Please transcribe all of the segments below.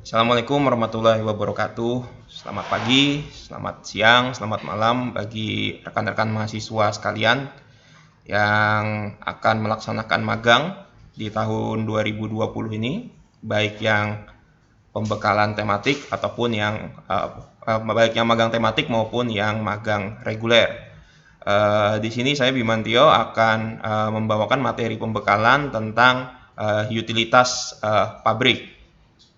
Assalamualaikum warahmatullahi wabarakatuh. Selamat pagi, selamat siang, selamat malam bagi rekan-rekan mahasiswa sekalian yang akan melaksanakan magang di tahun 2020 ini, baik yang pembekalan tematik ataupun yang baik yang magang tematik maupun yang magang reguler. Di sini saya Bimantio akan membawakan materi pembekalan tentang utilitas pabrik,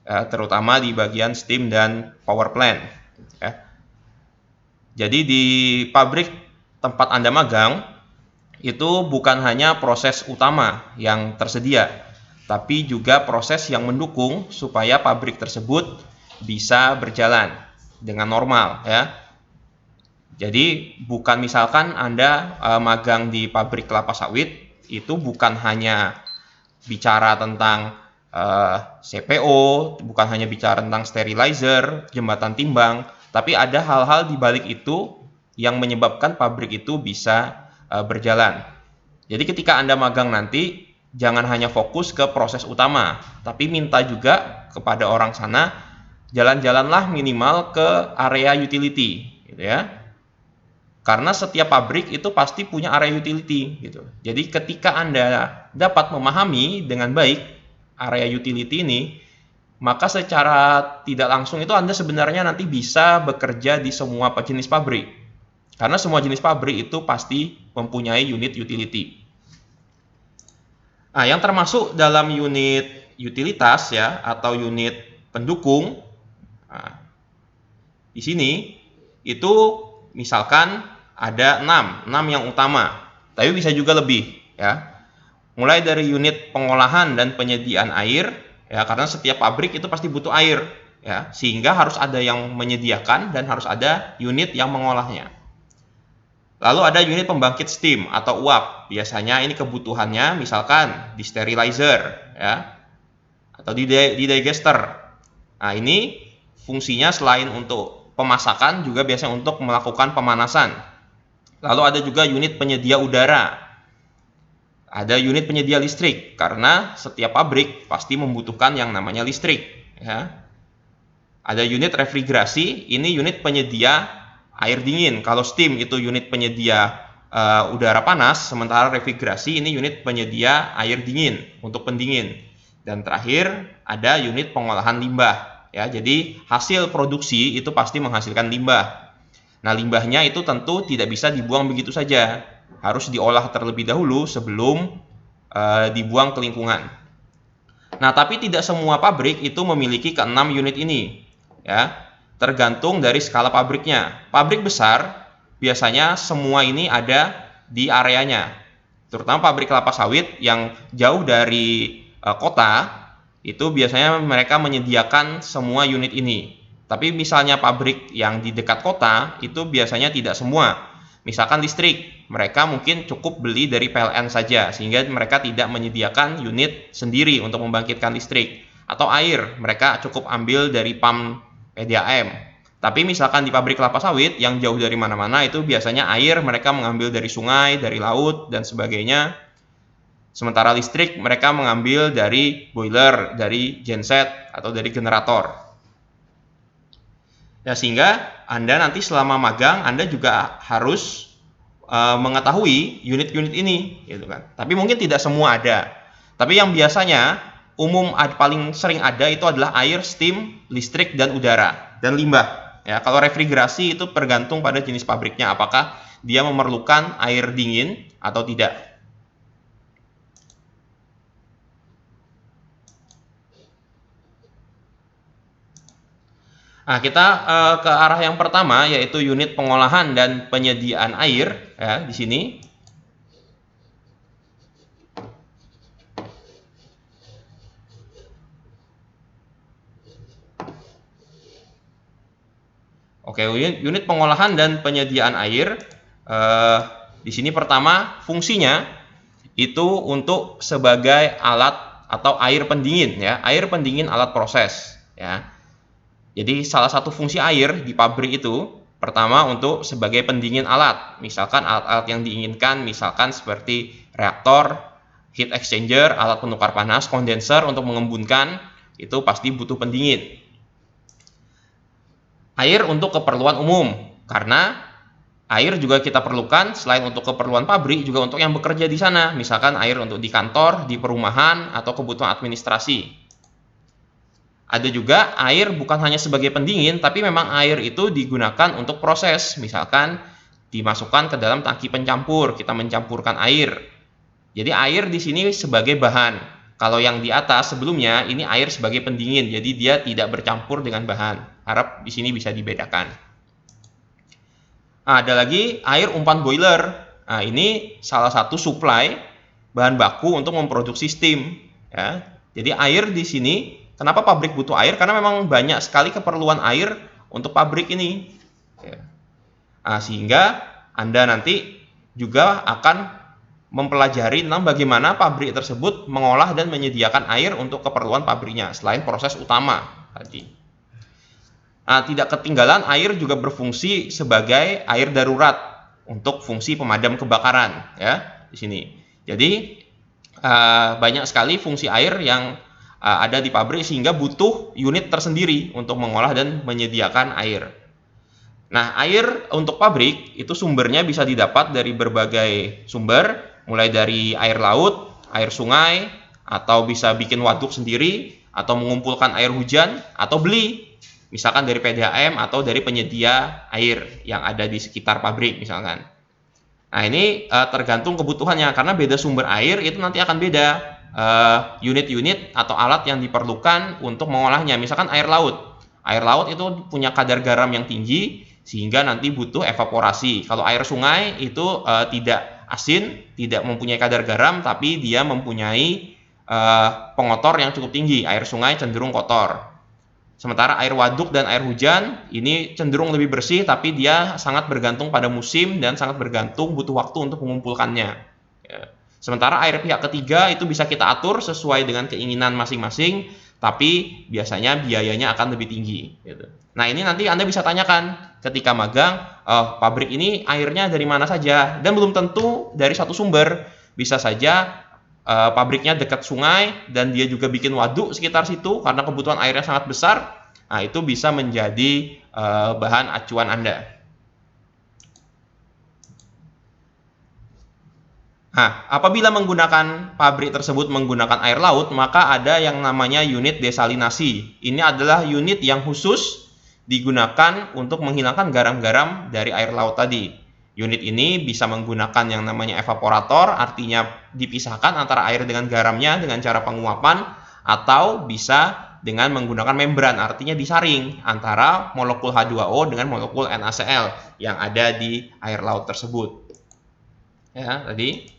terutama di bagian steam dan power plant. Jadi di pabrik tempat Anda magang itu bukan hanya proses utama yang tersedia, tapi juga proses yang mendukung supaya pabrik tersebut bisa berjalan dengan normal, ya. Jadi bukan misalkan Anda magang di pabrik kelapa sawit, itu bukan hanya bicara tentang CPO, bukan hanya bicara tentang sterilizer, jembatan timbang, tapi ada hal-hal di balik itu yang menyebabkan pabrik itu bisa berjalan. Jadi ketika Anda magang nanti, jangan hanya fokus ke proses utama, tapi minta juga kepada orang sana, jalan-jalanlah minimal ke area utility, gitu ya. Karena setiap pabrik itu pasti punya area utility, gitu. Jadi ketika Anda dapat memahami dengan baik area utility ini, maka secara tidak langsung itu Anda sebenarnya nanti bisa bekerja di semua jenis pabrik. Karena semua jenis pabrik itu pasti mempunyai unit utility. Nah, yang termasuk dalam unit utilitas ya, atau unit pendukung, nah, di sini itu misalkan ada 6 yang utama, tapi bisa juga lebih, ya. Mulai dari unit pengolahan dan penyediaan air, ya, karena setiap pabrik itu pasti butuh air, ya, sehingga harus ada yang menyediakan dan harus ada unit yang mengolahnya. Lalu ada unit pembangkit steam atau uap, biasanya ini kebutuhannya misalkan di sterilizer, ya, atau di digester. Nah, ini fungsinya selain untuk pemasakan juga biasanya untuk melakukan pemanasan. Lalu ada juga unit penyedia udara. Ada unit penyedia listrik, karena setiap pabrik pasti membutuhkan yang namanya listrik, ya. Ada unit refrigerasi, ini unit penyedia air dingin. Kalau steam itu unit penyedia udara panas, sementara refrigerasi ini unit penyedia air dingin untuk pendingin. Dan terakhir ada unit pengolahan limbah, ya. Jadi hasil produksi itu pasti menghasilkan limbah. Nah, limbahnya itu tentu tidak bisa dibuang begitu saja, harus diolah terlebih dahulu sebelum dibuang ke lingkungan. Nah, tapi tidak semua pabrik itu memiliki ke-6 unit ini, ya. Tergantung dari skala pabriknya. Pabrik besar biasanya semua ini ada di areanya. Terutama pabrik kelapa sawit yang jauh dari kota, itu biasanya mereka menyediakan semua unit ini. Tapi misalnya pabrik yang di dekat kota, itu biasanya tidak semua. Misalkan listrik, mereka mungkin cukup beli dari PLN saja, sehingga mereka tidak menyediakan unit sendiri untuk membangkitkan listrik. Atau air, mereka cukup ambil dari pam PDAM. Tapi misalkan di pabrik kelapa sawit yang jauh dari mana-mana, itu biasanya air mereka mengambil dari sungai, dari laut, dan sebagainya. Sementara listrik mereka mengambil dari boiler, dari genset, atau dari generator. Ya, sehingga Anda nanti selama magang, Anda juga harus mengetahui unit-unit ini, gitu kan. Tapi mungkin tidak semua ada. Tapi yang biasanya umum paling sering ada itu adalah air, steam, listrik, dan udara, dan limbah. Ya, kalau refrigerasi itu tergantung pada jenis pabriknya, apakah dia memerlukan air dingin atau tidak. Nah, kita ke arah yang pertama, yaitu unit pengolahan dan penyediaan air, ya, di sini. Oke, unit pengolahan dan penyediaan air, di sini pertama fungsinya itu untuk sebagai alat atau air pendingin, ya, air pendingin alat proses, ya. Jadi salah satu fungsi air di pabrik itu pertama untuk sebagai pendingin alat, misalkan alat-alat yang diinginkan, misalkan seperti reaktor, heat exchanger, alat penukar panas, kondenser untuk mengembunkan, itu pasti butuh pendingin. Air untuk keperluan umum, karena air juga kita perlukan selain untuk keperluan pabrik, juga untuk yang bekerja di sana. Misalkan air untuk di kantor, di perumahan, atau kebutuhan administrasi. Ada juga air bukan hanya sebagai pendingin, tapi memang air itu digunakan untuk proses. Misalkan dimasukkan ke dalam tangki pencampur, kita mencampurkan air. Jadi air di sini sebagai bahan. Kalau yang di atas sebelumnya ini air sebagai pendingin, jadi dia tidak bercampur dengan bahan. Harap di sini bisa dibedakan. Nah, ada lagi air umpan boiler. Nah, ini salah satu supply bahan baku untuk memproduksi steam. Ya. Jadi air di sini, kenapa pabrik butuh air? Karena memang banyak sekali keperluan air untuk pabrik ini. Ya. Nah, sehingga Anda nanti juga akan mempelajari tentang bagaimana pabrik tersebut mengolah dan menyediakan air untuk keperluan pabriknya selain proses utama tadi. Nah, tidak ketinggalan air juga berfungsi sebagai air darurat untuk fungsi pemadam kebakaran ya di sini. Jadi banyak sekali fungsi air yang ada di pabrik sehingga butuh unit tersendiri untuk mengolah dan menyediakan air. Nah, air untuk pabrik itu sumbernya bisa didapat dari berbagai sumber, mulai dari air laut, air sungai, atau bisa bikin waduk sendiri, atau mengumpulkan air hujan, atau beli, misalkan dari PDAM atau dari penyedia air yang ada di sekitar pabrik misalkan. Nah, ini tergantung kebutuhannya, karena beda sumber air itu nanti akan beda unit-unit atau alat yang diperlukan untuk mengolahnya. Misalkan air laut. Air laut itu punya kadar garam yang tinggi, sehingga nanti butuh evaporasi. Kalau air sungai itu tidak asin, tidak mempunyai kadar garam, tapi dia mempunyai pengotor yang cukup tinggi. Air sungai cenderung kotor. Sementara air waduk dan air hujan ini cenderung lebih bersih, tapi dia sangat bergantung pada musim dan sangat bergantung butuh waktu untuk mengumpulkannya. Ya. Sementara air pihak ketiga itu bisa kita atur sesuai dengan keinginan masing-masing, tapi biasanya biayanya akan lebih tinggi. Gitu. Nah, ini nanti Anda bisa tanyakan ketika magang, pabrik ini airnya dari mana saja, dan belum tentu dari satu sumber. Bisa saja pabriknya dekat sungai dan dia juga bikin waduk sekitar situ karena kebutuhan airnya sangat besar. Nah, itu bisa menjadi bahan acuan Anda. Nah, apabila menggunakan pabrik tersebut menggunakan air laut, maka ada yang namanya unit desalinasi. Ini adalah unit yang khusus digunakan untuk menghilangkan garam-garam dari air laut tadi. Unit ini bisa menggunakan yang namanya evaporator, artinya dipisahkan antara air dengan garamnya dengan cara penguapan, atau bisa dengan menggunakan membran, artinya disaring antara molekul H2O dengan molekul NaCl yang ada di air laut tersebut. Ya, tadi.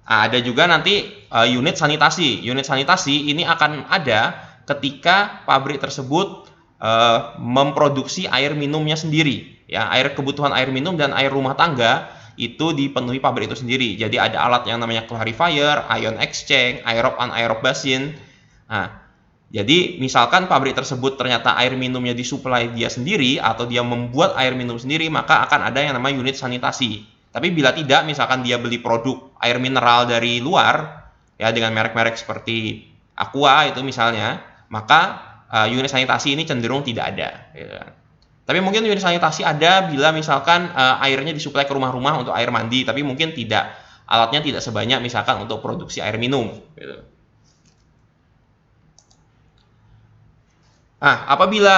Ada juga nanti unit sanitasi. Unit sanitasi ini akan ada ketika pabrik tersebut memproduksi air minumnya sendiri. Ya, air kebutuhan air minum dan air rumah tangga itu dipenuhi pabrik itu sendiri. Jadi ada alat yang namanya clarifier, ion exchange, aerob anaerob basin. Nah, jadi misalkan pabrik tersebut ternyata air minumnya disuplai dia sendiri atau dia membuat air minum sendiri, maka akan ada yang namanya unit sanitasi. Tapi bila tidak, misalkan dia beli produk air mineral dari luar, ya dengan merek-merek seperti Aqua itu misalnya, maka unit sanitasi ini cenderung tidak ada. Gitu. Tapi mungkin unit sanitasi ada bila misalkan airnya disuplai ke rumah-rumah untuk air mandi, tapi mungkin tidak, alatnya tidak sebanyak misalkan untuk produksi air minum. Gitu. Nah, apabila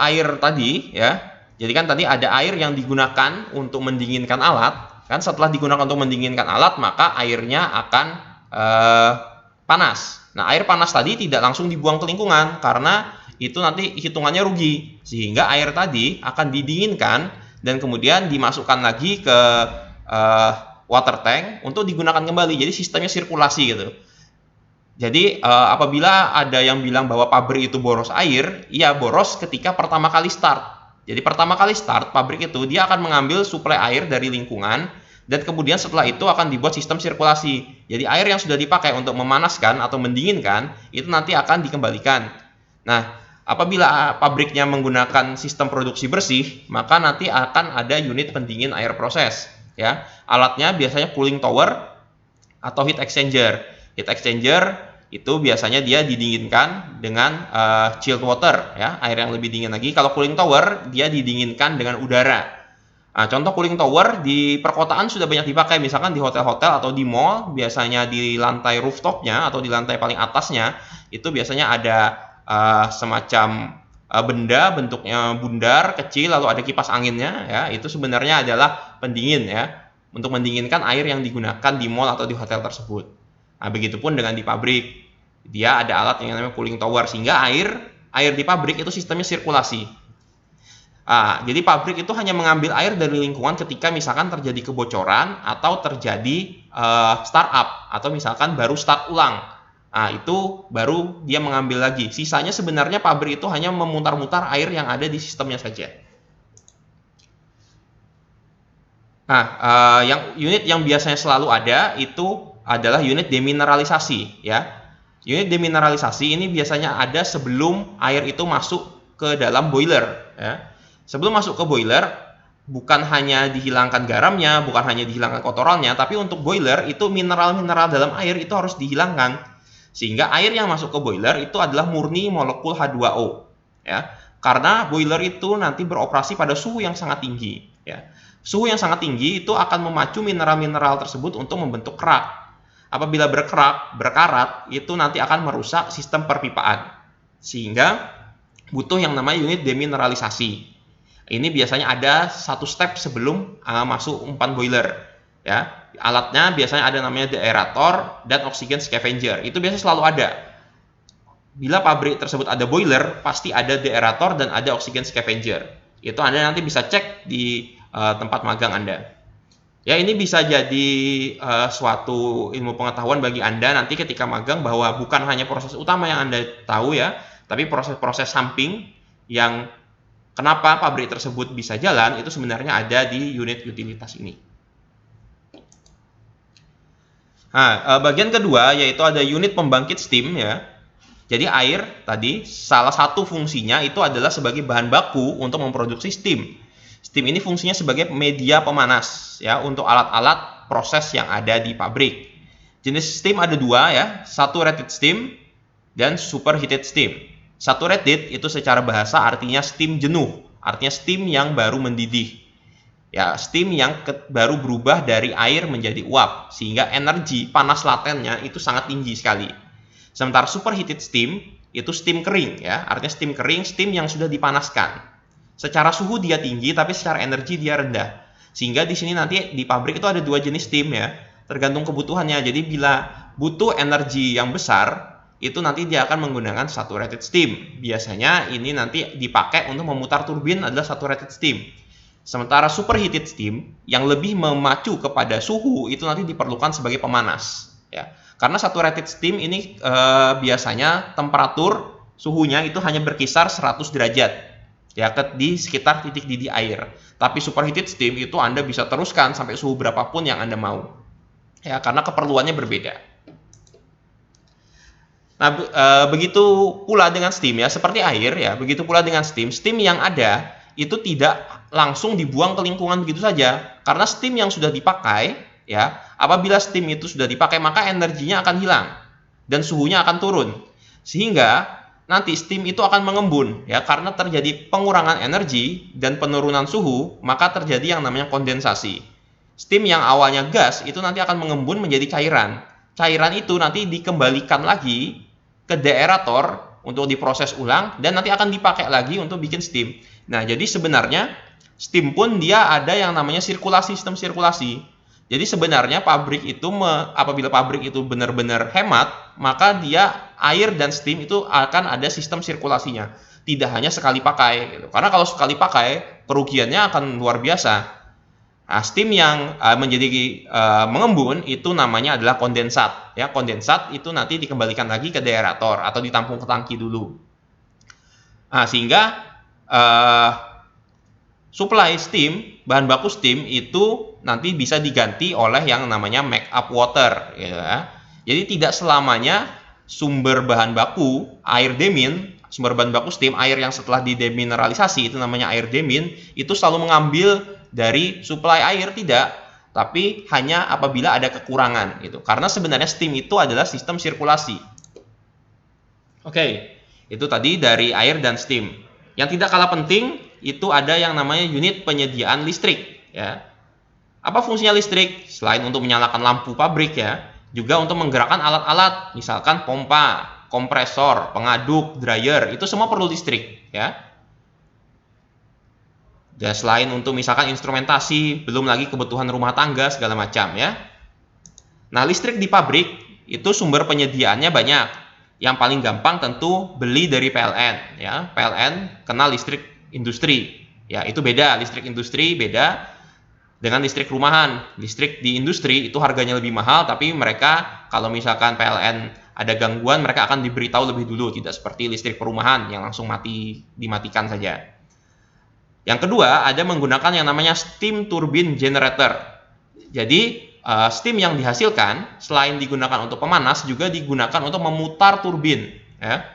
air tadi ya, jadi kan tadi ada air yang digunakan untuk mendinginkan alat, kan setelah digunakan untuk mendinginkan alat, maka airnya akan panas. Nah, air panas tadi tidak langsung dibuang ke lingkungan, karena itu nanti hitungannya rugi. Sehingga air tadi akan didinginkan dan kemudian dimasukkan lagi ke water tank untuk digunakan kembali. Jadi sistemnya sirkulasi gitu. Jadi apabila ada yang bilang bahwa pabrik itu boros air, iya boros ketika pertama kali start. Jadi pertama kali start pabrik itu dia akan mengambil suplai air dari lingkungan dan kemudian setelah itu akan dibuat sistem sirkulasi. Jadi air yang sudah dipakai untuk memanaskan atau mendinginkan itu nanti akan dikembalikan. Nah, apabila pabriknya menggunakan sistem produksi bersih, maka nanti akan ada unit pendingin air proses. Ya, alatnya biasanya cooling tower atau heat exchanger. Heat exchanger itu biasanya dia didinginkan dengan chilled water, ya, air yang lebih dingin lagi. Kalau cooling tower dia didinginkan dengan udara. Nah, contoh cooling tower di perkotaan sudah banyak dipakai, misalkan di hotel-hotel atau di mall, biasanya di lantai rooftopnya atau di lantai paling atasnya itu biasanya ada semacam benda bentuknya bundar kecil, lalu ada kipas anginnya, ya, itu sebenarnya adalah pendingin, ya, untuk mendinginkan air yang digunakan di mall atau di hotel tersebut. Nah, begitupun dengan di pabrik, dia ada alat yang namanya cooling tower, sehingga air di pabrik itu sistemnya sirkulasi. Jadi pabrik itu hanya mengambil air dari lingkungan ketika misalkan terjadi kebocoran atau terjadi startup atau misalkan baru start ulang. Itu baru dia mengambil lagi. Sisanya sebenarnya pabrik itu hanya memutar-mutar air yang ada di sistemnya saja. Unit yang biasanya selalu ada itu adalah unit demineralisasi, ya. Unit demineralisasi ini biasanya ada sebelum air itu masuk ke dalam boiler, ya. Sebelum masuk ke boiler, bukan hanya dihilangkan garamnya, bukan hanya dihilangkan kotorannya, tapi untuk boiler itu mineral-mineral dalam air itu harus dihilangkan. Sehingga air yang masuk ke boiler itu adalah murni molekul H2O, ya. Karena boiler itu nanti beroperasi pada suhu yang sangat tinggi, ya. Suhu yang sangat tinggi itu akan memacu mineral-mineral tersebut untuk membentuk kerak. Apabila berkarat, itu nanti akan merusak sistem perpipaan. Sehingga butuh yang namanya unit demineralisasi. Ini biasanya ada satu step sebelum masuk umpan boiler, ya. Alatnya biasanya ada namanya deaerator dan oxygen scavenger. Itu biasanya selalu ada. Bila pabrik tersebut ada boiler, pasti ada deaerator dan ada oxygen scavenger. Itu Anda nanti bisa cek di tempat magang Anda. Ya, ini bisa jadi suatu ilmu pengetahuan bagi Anda nanti ketika magang, bahwa bukan hanya proses utama yang Anda tahu, ya, tapi proses-proses samping yang kenapa pabrik tersebut bisa jalan itu sebenarnya ada di unit utilitas ini. Bagian kedua yaitu ada unit pembangkit steam, ya. Jadi air tadi salah satu fungsinya itu adalah sebagai bahan baku untuk memproduksi steam. Steam ini fungsinya sebagai media pemanas, ya, untuk alat-alat proses yang ada di pabrik. Jenis steam ada dua, ya, saturated steam dan superheated steam. Saturated itu secara bahasa artinya steam jenuh, artinya steam yang baru mendidih, ya, steam yang baru berubah dari air menjadi uap, sehingga energi panas latennya itu sangat tinggi sekali. Sementara superheated steam itu steam kering, ya, artinya steam kering, steam yang sudah dipanaskan. Secara suhu dia tinggi, tapi secara energi dia rendah. Sehingga di sini nanti di pabrik itu ada dua jenis steam, ya, tergantung kebutuhannya. Jadi bila butuh energi yang besar, itu nanti dia akan menggunakan saturated steam. Biasanya ini nanti dipakai untuk memutar turbin adalah saturated steam. Sementara superheated steam yang lebih memacu kepada suhu itu nanti diperlukan sebagai pemanas, ya. Karena saturated steam ini biasanya temperatur suhunya itu hanya berkisar 100 derajat. Ya, di sekitar titik didih air. Tapi superheated steam itu Anda bisa teruskan sampai suhu berapapun yang Anda mau, ya, karena keperluannya berbeda. Nah, begitu pula dengan steam, ya, seperti air, ya, begitu pula dengan steam. Steam yang ada itu tidak langsung dibuang ke lingkungan begitu saja, karena steam yang sudah dipakai, ya, apabila steam itu sudah dipakai maka energinya akan hilang dan suhunya akan turun, sehingga nanti steam itu akan mengembun, ya, karena terjadi pengurangan energi dan penurunan suhu, maka terjadi yang namanya kondensasi. Steam yang awalnya gas itu nanti akan mengembun menjadi cairan. Cairan itu nanti dikembalikan lagi ke deaerator untuk diproses ulang dan nanti akan dipakai lagi untuk bikin steam. Nah, jadi sebenarnya steam pun dia ada yang namanya sirkulasi, sistem sirkulasi. Jadi sebenarnya pabrik itu apabila pabrik itu benar-benar hemat, maka dia air dan steam itu akan ada sistem sirkulasinya. Tidak hanya sekali pakai, gitu. Karena kalau sekali pakai kerugiannya akan luar biasa. Nah, steam yang menjadi mengembun itu namanya adalah kondensat. Ya, kondensat itu nanti dikembalikan lagi ke deaerator atau ditampung ke tangki dulu. Nah, sehingga supply steam, bahan baku steam itu nanti bisa diganti oleh yang namanya make up water, ya. Jadi tidak selamanya sumber bahan baku air demin, sumber bahan baku steam, air yang setelah didemineralisasi itu namanya air demin, itu selalu mengambil dari supply air, tidak, tapi hanya apabila ada kekurangan, gitu. Karena sebenarnya steam itu adalah sistem sirkulasi. Oke, itu tadi dari air dan steam. Yang tidak kalah penting itu ada yang namanya unit penyediaan listrik, ya. Apa fungsinya listrik? Selain untuk menyalakan lampu pabrik ya, juga untuk menggerakkan alat-alat, misalkan pompa, kompresor, pengaduk, dryer, itu semua perlu listrik, ya. Dan selain untuk misalkan instrumentasi, belum lagi kebutuhan rumah tangga segala macam ya. Nah, listrik di pabrik itu sumber penyediaannya banyak. Yang paling gampang tentu beli dari PLN ya. PLN kenal listrik industri. Ya, itu beda, listrik industri beda dengan listrik rumahan. Listrik di industri itu harganya lebih mahal, tapi mereka kalau misalkan PLN ada gangguan, mereka akan diberitahu lebih dulu, tidak seperti listrik perumahan yang langsung dimatikan saja. Yang kedua, ada menggunakan yang namanya steam turbine generator. Jadi, steam yang dihasilkan selain digunakan untuk pemanas, juga digunakan untuk memutar turbin. Ya.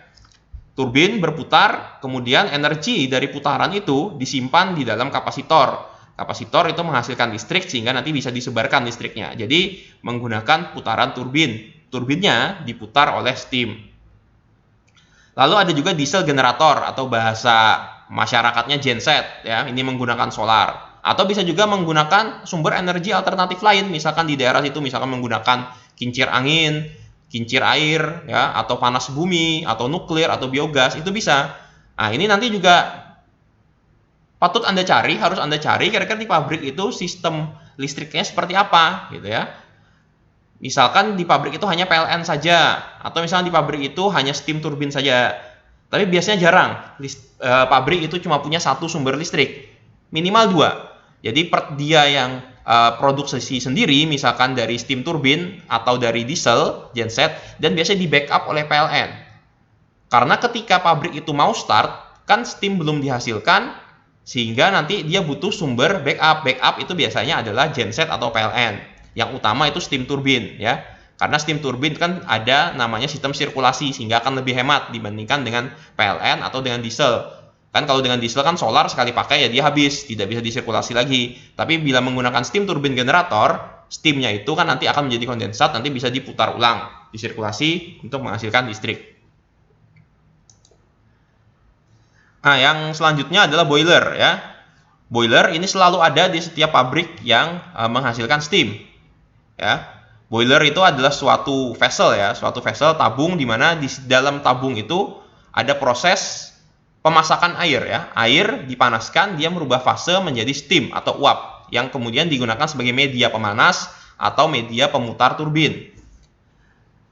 Turbin berputar, kemudian energi dari putaran itu disimpan di dalam kapasitor. Kapasitor itu menghasilkan listrik sehingga nanti bisa disebarkan listriknya. Jadi, menggunakan putaran turbin. Turbinnya diputar oleh steam. Lalu ada juga diesel generator atau bahasa masyarakatnya genset ya, ini menggunakan solar. Atau bisa juga menggunakan sumber energi alternatif lain, misalkan di daerah itu misalkan menggunakan kincir angin, kincir air ya, atau panas bumi, atau nuklir atau biogas, itu bisa. Nah, ini nanti juga patut Anda cari, harus Anda cari kira-kira di pabrik itu sistem listriknya seperti apa gitu ya. Misalkan di pabrik itu hanya PLN saja, atau misalnya di pabrik itu hanya steam turbin saja. Tapi biasanya jarang, pabrik itu cuma punya satu sumber listrik, minimal dua. Jadi dia yang produksi sendiri, misalkan dari steam turbin atau dari diesel genset, dan biasanya di backup oleh PLN. Karena ketika pabrik itu mau start, kan steam belum dihasilkan, sehingga nanti dia butuh sumber backup. Backup itu biasanya adalah genset atau PLN. Yang utama itu steam turbin ya. Karena steam turbin kan ada namanya sistem sirkulasi sehingga akan lebih hemat dibandingkan dengan PLN atau dengan diesel. Kan kalau dengan diesel kan solar sekali pakai ya dia habis, tidak bisa disirkulasi lagi. Tapi bila menggunakan steam turbin generator, steamnya itu kan nanti akan menjadi kondensat, nanti bisa diputar ulang, disirkulasi untuk menghasilkan listrik. Nah, yang selanjutnya adalah boiler ya. Boiler ini selalu ada di setiap pabrik yang menghasilkan steam. Ya. Boiler itu adalah suatu vessel ya, suatu vessel tabung di mana di dalam tabung itu ada proses pemasakan air ya. Air dipanaskan, dia merubah fase menjadi steam atau uap yang kemudian digunakan sebagai media pemanas atau media pemutar turbin.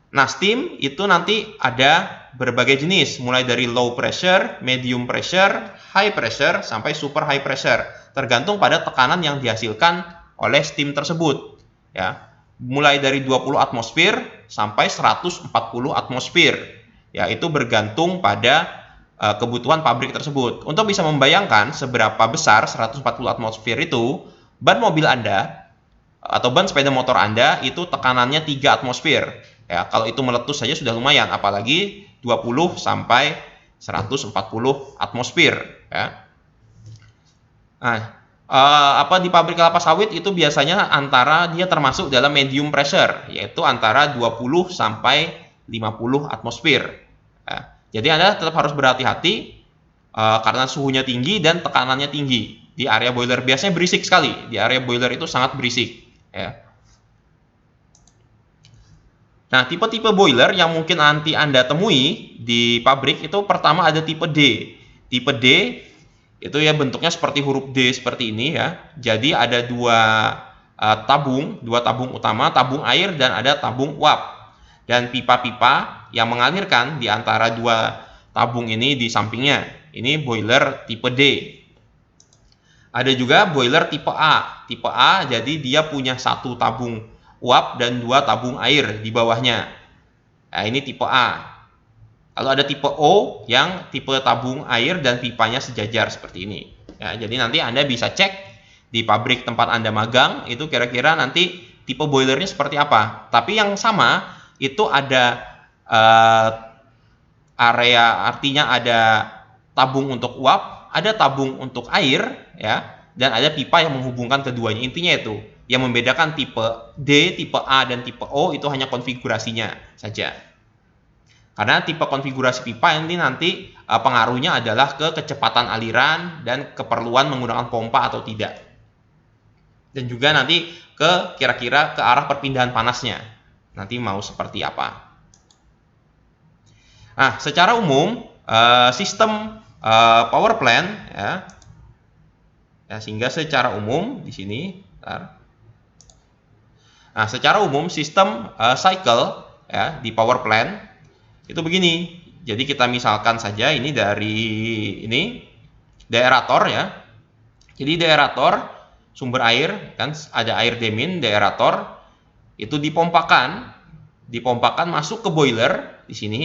Nah, steam itu nanti ada berbagai jenis, mulai dari low pressure, medium pressure, high pressure, sampai super high pressure. Tergantung pada tekanan yang dihasilkan oleh steam tersebut. Ya, mulai dari 20 atmosfer sampai 140 atmosfer. Ya, itu bergantung pada kebutuhan pabrik tersebut. Untuk bisa membayangkan seberapa besar 140 atmosfer itu, ban mobil Anda atau ban sepeda motor Anda itu tekanannya 3 atmosfer. Ya, kalau itu meletus saja sudah lumayan, apalagi 20 sampai 140 atmosfer ya. Nah, di pabrik kelapa sawit itu biasanya antara dia termasuk dalam medium pressure, yaitu antara 20 sampai 50 atmosfer. Ya. Jadi Anda tetap harus berhati-hati karena suhunya tinggi dan tekanannya tinggi. Di area boiler biasanya berisik sekali. Di area boiler itu sangat berisik ya. Nah, tipe-tipe boiler yang mungkin nanti Anda temui di pabrik itu pertama ada tipe D. Tipe D itu ya bentuknya seperti huruf D seperti ini ya. Jadi ada dua tabung utama, tabung air dan ada tabung uap. Dan pipa-pipa yang mengalirkan di antara dua tabung ini di sampingnya. Ini boiler tipe D. Ada juga boiler tipe A. Tipe A jadi dia punya satu tabung uap dan dua tabung air di bawahnya. Nah, ini tipe A. Lalu ada tipe O yang tipe tabung air dan pipanya sejajar seperti ini. Ya, jadi nanti Anda bisa cek di pabrik tempat Anda magang itu kira-kira nanti tipe boilernya seperti apa. Tapi yang sama itu ada area, artinya ada tabung untuk uap, ada tabung untuk air ya, dan ada pipa yang menghubungkan keduanya. Intinya itu. Yang membedakan tipe D, tipe A, dan tipe O itu hanya konfigurasinya saja. Karena tipe konfigurasi pipa ini nanti pengaruhnya adalah ke kecepatan aliran dan keperluan menggunakan pompa atau tidak. Dan juga nanti kira-kira ke arah perpindahan panasnya. Nanti mau seperti apa. Nah, secara umum sistem power plant ya, sehingga secara umum di sini Nah, secara umum sistem cycle ya di power plant itu begini. Jadi kita misalkan saja ini dari deaerator ya. Jadi deaerator sumber air kan ada air demin, deaerator itu dipompakan masuk ke boiler di sini.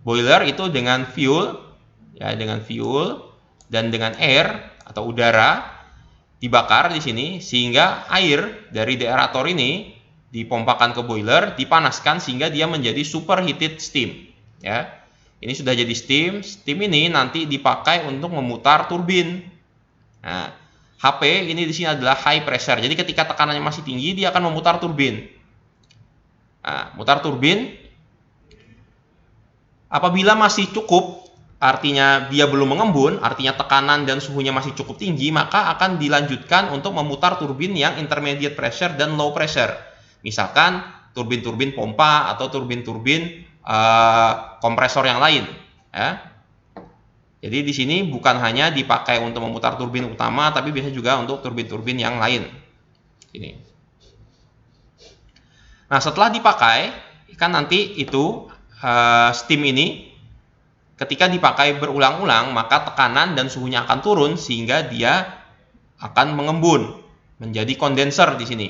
Boiler itu dengan fuel ya, dengan fuel dan dengan air atau udara dibakar di sini sehingga air dari deaerator ini dipompakan ke boiler, dipanaskan sehingga dia menjadi superheated steam ya. Ini sudah jadi steam. Steam ini nanti dipakai untuk memutar turbin. Nah, HP ini di sini adalah high pressure. Jadi ketika tekanannya masih tinggi, dia akan memutar turbin. Nah, mutar turbin. Apabila masih cukup, artinya dia belum mengembun, artinya tekanan dan suhunya masih cukup tinggi, maka akan dilanjutkan untuk memutar turbin yang intermediate pressure dan low pressure. Misalkan turbin-turbin pompa atau turbin-turbin kompresor yang lain. Ya. Jadi di sini bukan hanya dipakai untuk memutar turbin utama, tapi biasanya juga untuk turbin-turbin yang lain. Ini. Nah, setelah dipakai, kan nanti itu steam ini ketika dipakai berulang-ulang, maka tekanan dan suhunya akan turun sehingga dia akan mengembun menjadi kondenser di sini.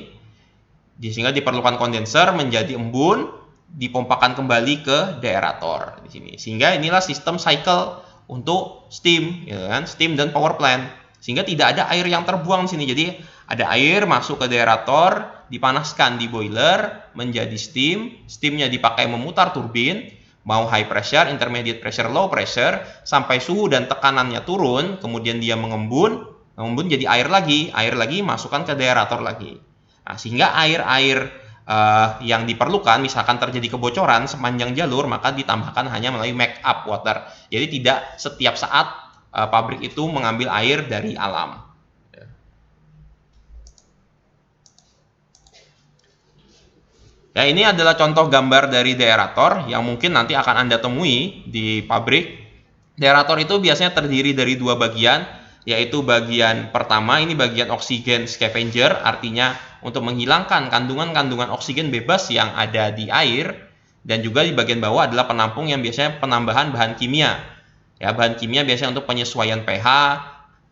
Sehingga diperlukan kondenser menjadi embun, dipompakan kembali ke deaerator di sini. Sehingga inilah sistem cycle untuk steam, ya kan? Steam dan power plant. Sehingga tidak ada air yang terbuang di sini. Jadi ada air masuk ke deaerator, dipanaskan di boiler menjadi steam. Steamnya dipakai memutar turbin, mau high pressure, intermediate pressure, low pressure, sampai suhu dan tekanannya turun, kemudian dia mengembun jadi air lagi masukkan ke deaerator lagi. Nah, sehingga air-air yang diperlukan, misalkan terjadi kebocoran sepanjang jalur, maka ditambahkan hanya melalui make up water. Jadi tidak setiap saat pabrik itu mengambil air dari alam. Ya, ini adalah contoh gambar dari deaerator yang mungkin nanti akan Anda temui di pabrik. Deaerator itu biasanya terdiri dari dua bagian, yaitu bagian pertama ini bagian oksigen scavenger, artinya untuk menghilangkan kandungan-kandungan oksigen bebas yang ada di air, dan juga di bagian bawah adalah penampung yang biasanya penambahan bahan kimia. Ya, bahan kimia biasanya untuk penyesuaian pH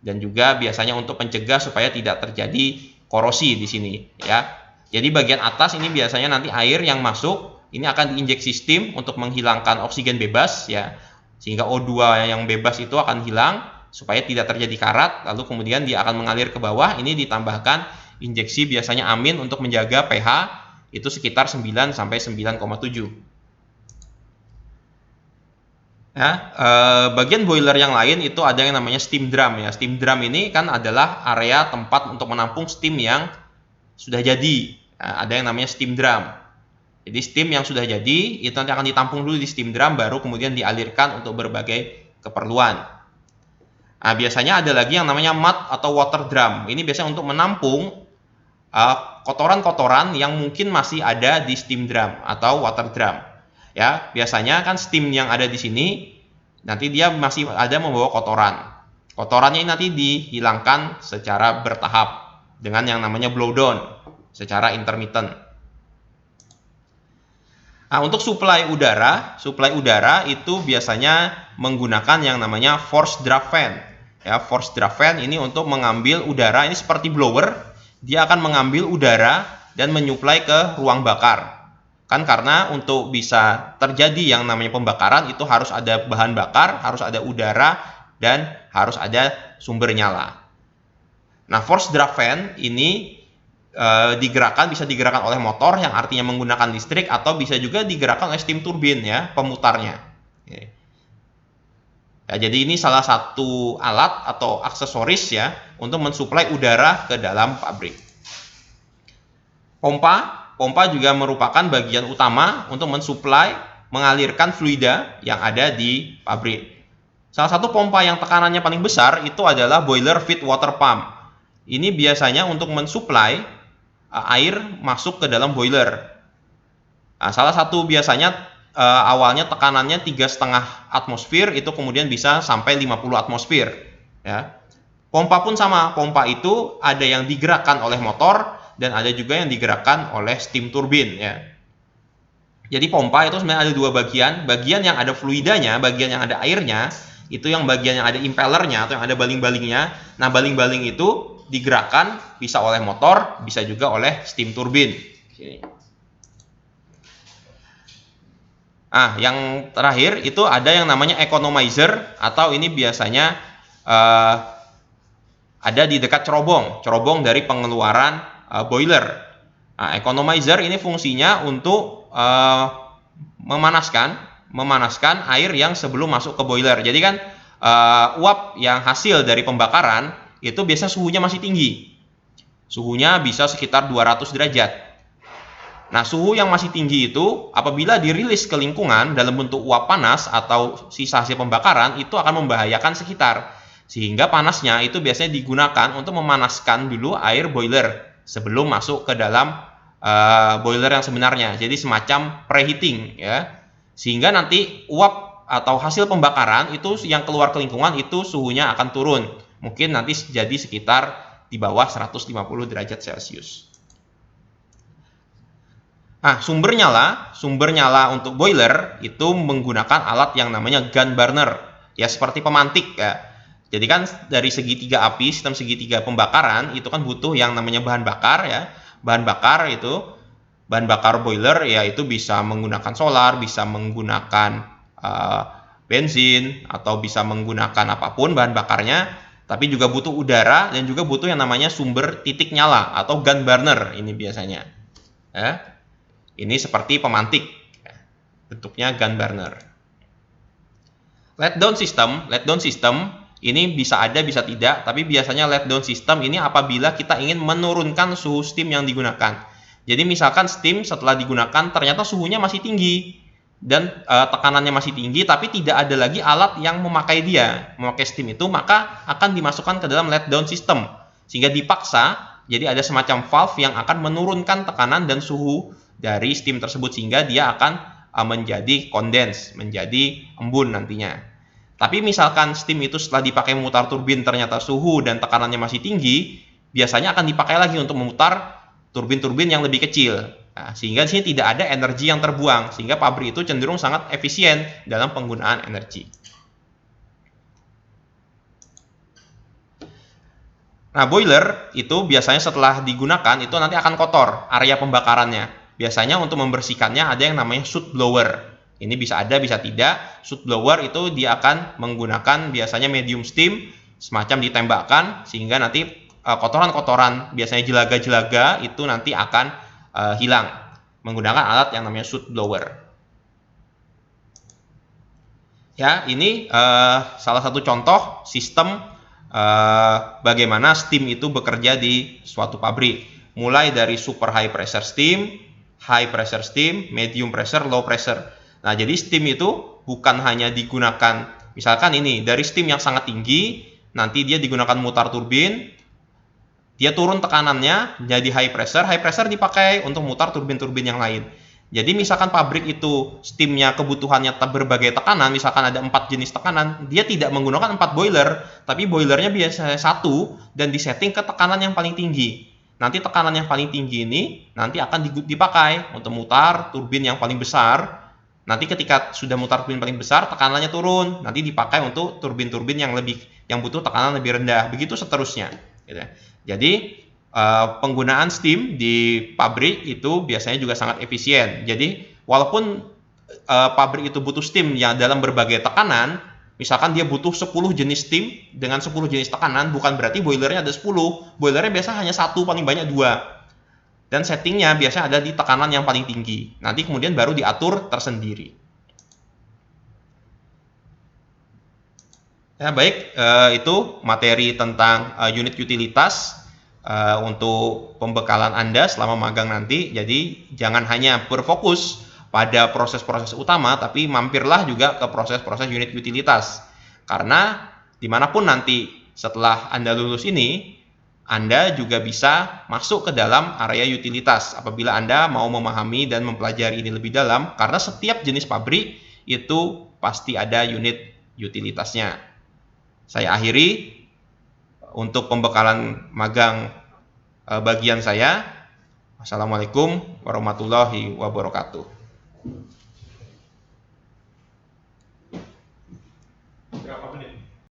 dan juga biasanya untuk mencegah supaya tidak terjadi korosi di sini, ya. Jadi bagian atas ini biasanya nanti air yang masuk ini akan diinjeksi steam untuk menghilangkan oksigen bebas ya. Sehingga O2 yang bebas itu akan hilang supaya tidak terjadi karat, lalu kemudian dia akan mengalir ke bawah. Ini ditambahkan injeksi biasanya amin untuk menjaga pH itu sekitar 9 sampai 9,7. Ya, bagian boiler yang lain itu ada yang namanya steam drum ya. Steam drum ini kan adalah area tempat untuk menampung steam yang sudah jadi. Nah, ada yang namanya steam drum. Jadi steam yang sudah jadi itu nanti akan ditampung dulu di steam drum, baru kemudian dialirkan untuk berbagai keperluan. Nah, biasanya ada lagi yang namanya mud atau water drum. Ini biasanya untuk menampung kotoran-kotoran yang mungkin masih ada di steam drum atau water drum. Ya, biasanya kan steam yang ada di sini nanti dia masih ada membawa kotoran. Kotorannya nanti dihilangkan secara bertahap dengan yang namanya blow down secara intermittent. Nah, untuk suplai udara itu biasanya menggunakan yang namanya forced draft fan. Ya, forced draft fan ini untuk mengambil udara, ini seperti blower, dia akan mengambil udara dan menyuplai ke ruang bakar. Kan karena untuk bisa terjadi yang namanya pembakaran itu harus ada bahan bakar, harus ada udara, dan harus ada sumber nyala. Nah, forced draft fan ini bisa digerakkan oleh motor yang artinya menggunakan listrik, atau bisa juga digerakkan oleh steam turbin ya, pemutarnya. Ya, jadi ini salah satu alat atau aksesoris ya untuk mensuplai udara ke dalam pabrik. Pompa juga merupakan bagian utama untuk mensuplai, mengalirkan fluida yang ada di pabrik. Salah satu pompa yang tekanannya paling besar itu adalah boiler feed water pump. Ini biasanya untuk mensuplai air masuk ke dalam boiler. Nah, salah satu biasanya awalnya tekanannya 3,5 atmosfer, itu kemudian bisa sampai 50 atmosfer. Ya. Pompa pun sama, pompa itu ada yang digerakkan oleh motor dan ada juga yang digerakkan oleh steam turbin. Ya. Jadi pompa itu sebenarnya ada dua bagian, bagian yang ada fluidanya, bagian yang ada airnya, itu yang bagian yang ada impellernya atau yang ada baling-balingnya. Nah, baling-baling itu digerakkan bisa oleh motor, bisa juga oleh steam turbin. Yang terakhir itu ada yang namanya economizer, atau ini biasanya ada di dekat cerobong dari pengeluaran boiler. Nah, economizer ini fungsinya untuk memanaskan air yang sebelum masuk ke boiler. Jadi kan uap yang hasil dari pembakaran itu biasa suhunya masih tinggi. Suhunya bisa sekitar 200 derajat. Nah, suhu yang masih tinggi itu apabila dirilis ke lingkungan dalam bentuk uap panas atau sisa hasil pembakaran, itu akan membahayakan sekitar. Sehingga panasnya itu biasanya digunakan untuk memanaskan dulu air boiler sebelum masuk ke dalam boiler yang sebenarnya. Jadi semacam preheating, ya. Sehingga nanti uap atau hasil pembakaran itu yang keluar ke lingkungan itu suhunya akan turun. Mungkin nanti jadi sekitar di bawah 150 derajat Celcius. Nah, sumber nyala untuk boiler itu menggunakan alat yang namanya gun burner. Ya, seperti pemantik, ya. Jadi kan dari segitiga api, sistem segitiga pembakaran itu kan butuh yang namanya bahan bakar, ya. Bahan bakar boiler ya itu bisa menggunakan solar, bisa menggunakan bensin, atau bisa menggunakan apapun bahan bakarnya, tapi juga butuh udara dan juga butuh yang namanya sumber titik nyala atau gun burner ini biasanya. Ya. Ini seperti pemantik, bentuknya gun burner. Let down system ini bisa ada bisa tidak, tapi biasanya let down system ini apabila kita ingin menurunkan suhu steam yang digunakan. Jadi misalkan steam setelah digunakan ternyata suhunya masih tinggi dan tekanannya masih tinggi, tapi tidak ada lagi alat yang memakai steam itu, maka akan dimasukkan ke dalam let down system sehingga dipaksa. Jadi ada semacam valve yang akan menurunkan tekanan dan suhu dari steam tersebut sehingga dia akan menjadi kondens, menjadi embun nantinya. Tapi misalkan steam itu setelah dipakai memutar turbin ternyata suhu dan tekanannya masih tinggi, biasanya akan dipakai lagi untuk memutar turbin-turbin yang lebih kecil. Nah, sehingga di sini tidak ada energi yang terbuang, sehingga pabrik itu cenderung sangat efisien dalam penggunaan energi. Nah, boiler itu biasanya setelah digunakan itu nanti akan kotor area pembakarannya. Biasanya untuk membersihkannya ada yang namanya soot blower. Ini bisa ada, bisa tidak. Soot blower itu dia akan menggunakan biasanya medium steam, semacam ditembakkan, sehingga nanti kotoran-kotoran, biasanya jelaga-jelaga, itu nanti akan hilang menggunakan alat yang namanya soot blower. Ya, ini salah satu contoh sistem bagaimana steam itu bekerja di suatu pabrik. Mulai dari super high pressure steam, medium pressure, low pressure. Nah, jadi steam itu bukan hanya digunakan, misalkan ini dari steam yang sangat tinggi, nanti dia digunakan mutar turbin, dia turun tekanannya jadi high pressure dipakai untuk mutar turbin-turbin yang lain. Jadi misalkan pabrik itu steamnya kebutuhannya berbagai tekanan, misalkan ada 4 jenis tekanan, dia tidak menggunakan 4 boiler, tapi boilernya biasanya 1 dan disetting ke tekanan yang paling tinggi. Nanti tekanan yang paling tinggi ini nanti akan dipakai untuk mutar turbin yang paling besar. Nanti ketika sudah mutar turbin paling besar, tekanannya turun, nanti dipakai untuk turbin-turbin yang butuh tekanan lebih rendah. Begitu seterusnya. Jadi penggunaan steam di pabrik itu biasanya juga sangat efisien. Jadi walaupun pabrik itu butuh steam yang dalam berbagai tekanan, misalkan dia butuh 10 jenis steam dengan 10 jenis tekanan, bukan berarti boilernya ada 10. Boilernya biasa hanya 1, paling banyak 2. Dan settingnya biasanya ada di tekanan yang paling tinggi. Nanti kemudian baru diatur tersendiri. Ya, baik, itu materi tentang unit utilitas untuk pembekalan Anda selama magang nanti. Jadi jangan hanya berfokus pada proses-proses utama, tapi mampirlah juga ke proses-proses unit utilitas. Karena dimanapun nanti setelah Anda lulus ini, Anda juga bisa masuk ke dalam area utilitas apabila Anda mau memahami dan mempelajari ini lebih dalam, karena setiap jenis pabrik itu pasti ada unit utilitasnya. Saya akhiri untuk pembekalan magang bagian saya. Assalamualaikum warahmatullahi wabarakatuh.